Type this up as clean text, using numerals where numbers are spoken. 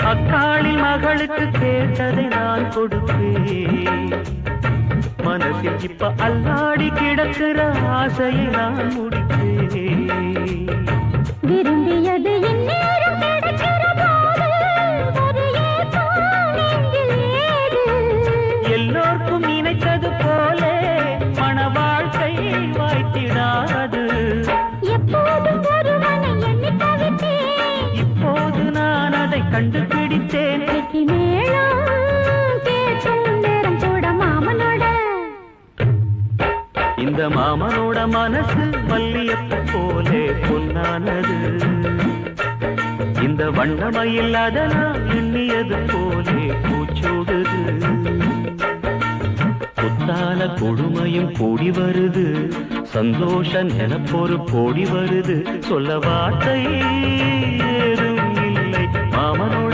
அக்காளின் மகளுக்கு கேட்டதை நான் கொடுப்பேன். மனசில் இப்ப அல்லாடி கிடக்கிற ஆசையை நான் முடிப்பேன். விரும்பியது இந்நேரம் கிடைக்கிற போது ஒரு ஏக்கம் நெஞ்சில் ஏது? எல்லோர்க்கும் நினைத்தது போல மன வாழ்க்கை வாய்த்திடாது. எப்போதும் ஒருவனை எண்ணி தவித்தேன், இப்போது நான் அதை கண்டுபிடித்தேன். வெற்றி மேளம் கேட்கும் நேரம் கூட மாமனோட. இந்த மாமனோட மனசு மல்லியப்பு போலே பொன்னானது. இந்த வண்ணமயில் அதனால் எண்ணியது போலே பூச்சூடுது. புத்தால கொடுமையும் கூடி வருது, சந்தோஷ நினைப்பொரு கோடி வருது. சொல்ல வார்த்தை ஏதும் இல்லை மாமனோட